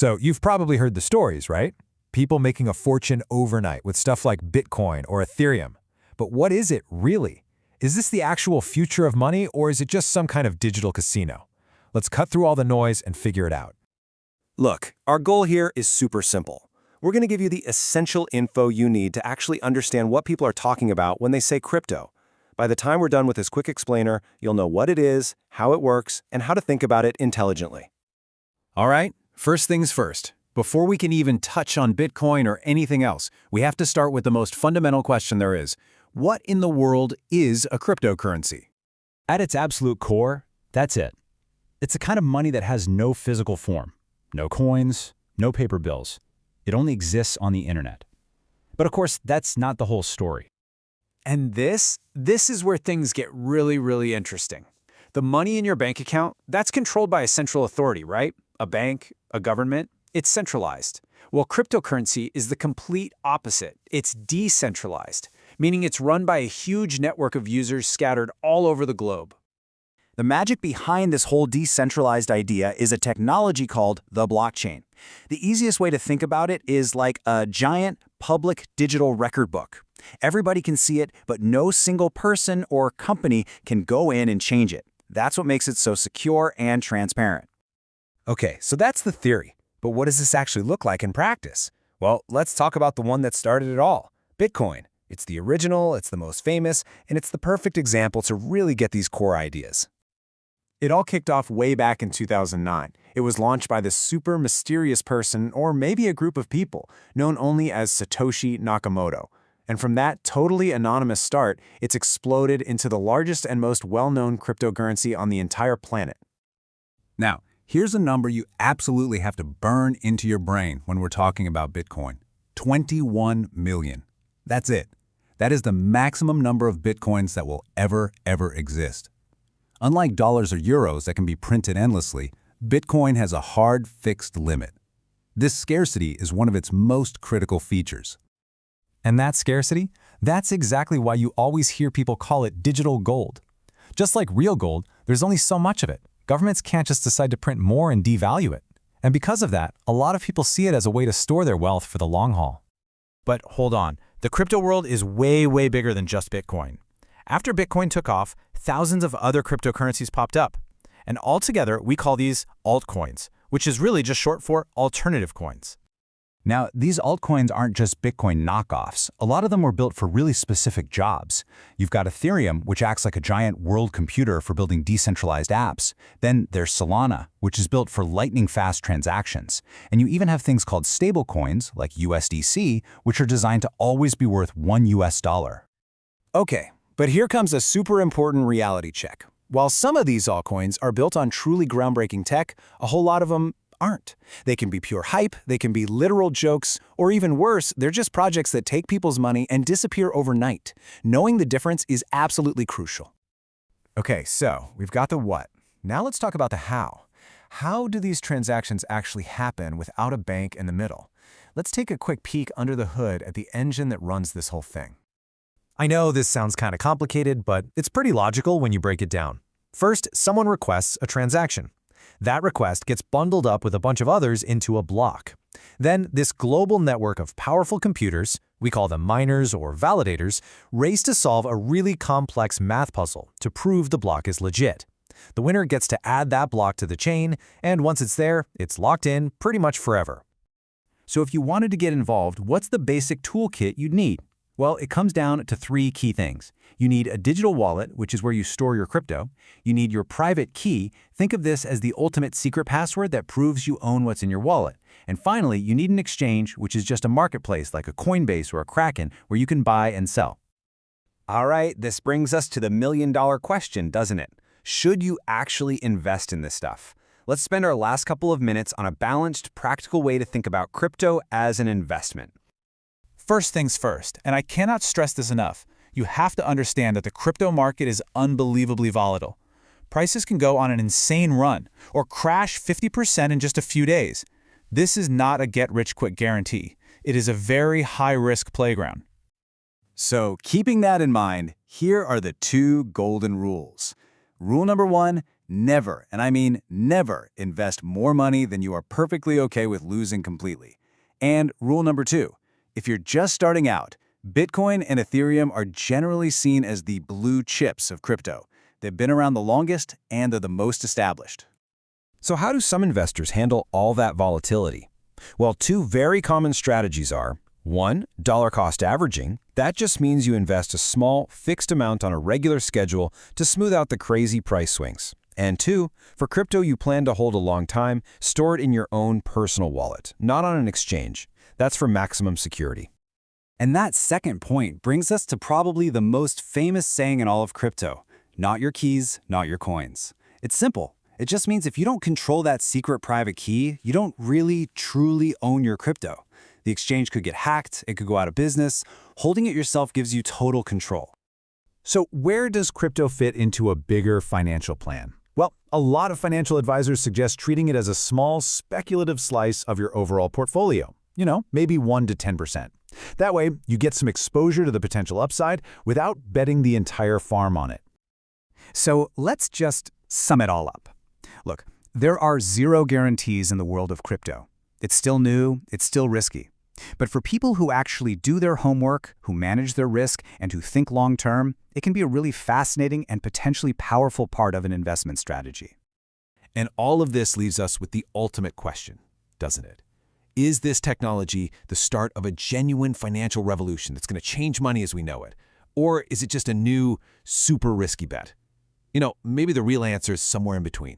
So you've probably heard the stories, right? People making a fortune overnight with stuff like Bitcoin or Ethereum. But what is it really? Is this the actual future of money, or is it just some kind of digital casino? Let's cut through all the noise and figure it out. Look, our goal here is super simple. We're going to give you the essential info you need to actually understand what people are talking about when they say crypto. By the time we're done with this quick explainer, you'll know what it is, how it works, and how to think about it intelligently. All right, first things first. Before we can even touch on Bitcoin or anything else, we have to start with the most fundamental question there is. What in the world is a cryptocurrency? At its absolute core, that's it. It's a kind of money that has no physical form. No coins, no paper bills. It only exists on the internet. But of course, that's not the whole story. And this is where things get really interesting. The money in your bank account, that's controlled by a central authority, right? A bank, a government. It's centralized. Well, cryptocurrency is the complete opposite. It's decentralized, meaning it's run by a huge network of users scattered all over the globe. The magic behind this whole decentralized idea is a technology called the blockchain. The easiest way to think about it is like a giant public digital record book. Everybody can see it, but no single person or company can go in and change it. That's what makes it so secure and transparent. Okay, so that's the theory. But what does this actually look like in practice? Well, let's talk about the one that started it all, Bitcoin. It's the original, it's the most famous, and it's the perfect example to really get these core ideas. It all kicked off way back in 2009. It was launched by this super mysterious person, or maybe a group of people, known only as Satoshi Nakamoto. And from that totally anonymous start, it's exploded into the largest and most well-known cryptocurrency on the entire planet. Now, here's a number you absolutely have to burn into your brain when we're talking about Bitcoin. 21 million. That's it. That is the maximum number of Bitcoins that will ever exist. Unlike dollars or euros that can be printed endlessly, Bitcoin has a hard, fixed limit. This scarcity is one of its most critical features. And that scarcity? That's exactly why you always hear people call it digital gold. Just like real gold, there's only so much of it. Governments can't just decide to print more and devalue it. And because of that, a lot of people see it as a way to store their wealth for the long haul. But hold on, the crypto world is way bigger than just Bitcoin. After Bitcoin took off, thousands of other cryptocurrencies popped up. And altogether, we call these altcoins, which is really just short for alternative coins. Now, these altcoins aren't just Bitcoin knockoffs. A lot of them were built for really specific jobs. You've got Ethereum, which acts like a giant world computer for building decentralized apps. Then there's Solana, which is built for lightning-fast transactions. And you even have things called stablecoins, like USDC, which are designed to always be worth $1. Okay, but here comes a super important reality check. While some of these altcoins are built on truly groundbreaking tech, a whole lot of them aren't. They can be pure hype, they can be literal jokes, or even worse, they're just projects that take people's money and disappear overnight. Knowing the difference is absolutely crucial. Okay, so we've got the what. Now let's talk about the how. How do these transactions actually happen without a bank in the middle? Let's take a quick peek under the hood at the engine that runs this whole thing. I know this sounds kind of complicated, but it's pretty logical when you break it down. First, someone requests a transaction. That request gets bundled up with a bunch of others into a block. Then this global network of powerful computers, we call them miners or validators, race to solve a really complex math puzzle to prove the block is legit. The winner gets to add that block to the chain, and once it's there, it's locked in pretty much forever. So if you wanted to get involved, what's the basic toolkit you'd need? Well, it comes down to 3 key things. You need a digital wallet, which is where you store your crypto. You need your private key. Think of this as the ultimate secret password that proves you own what's in your wallet. And finally, you need an exchange, which is just a marketplace like a Coinbase or a Kraken, where you can buy and sell. All right, this brings us to the million-dollar question, doesn't it? Should you actually invest in this stuff? Let's spend our last couple of minutes on a balanced, practical way to think about crypto as an investment. First things first, and I cannot stress this enough, you have to understand that the crypto market is unbelievably volatile. Prices can go on an insane run or crash 50% in just a few days. This is not a get-rich-quick guarantee. It is a very high-risk playground. So, keeping that in mind, here are the 2 golden rules. Rule number 1, Never, and I mean never, invest more money than you are perfectly okay with losing completely. And rule number 2, if you're just starting out, Bitcoin and Ethereum are generally seen as the blue chips of crypto. They've been around the longest, and they're the most established. So how do some investors handle all that volatility? Well, 2 very common strategies are: 1, dollar cost averaging. That just means you invest a small, fixed amount on a regular schedule to smooth out the crazy price swings. And 2, for crypto you plan to hold a long time, store it in your own personal wallet, not on an exchange. That's for maximum security. And that second point brings us to probably the most famous saying in all of crypto: not your keys, not your coins. It's simple. It just means if you don't control that secret private key, you don't really, truly own your crypto. The exchange could get hacked, it could go out of business. Holding it yourself gives you total control. So where does crypto fit into a bigger financial plan? Well, a lot of financial advisors suggest treating it as a small, speculative slice of your overall portfolio. Maybe 1 to 10%. That way, you get some exposure to the potential upside without betting the entire farm on it. So let's just sum it all up. Look, there are 0 guarantees in the world of crypto. It's still new, it's still risky. But for people who actually do their homework, who manage their risk, and who think long-term, it can be a really fascinating and potentially powerful part of an investment strategy. And all of this leaves us with the ultimate question, doesn't it? Is this technology the start of a genuine financial revolution that's going to change money as we know it? Or is it just a new, super risky bet? Maybe the real answer is somewhere in between.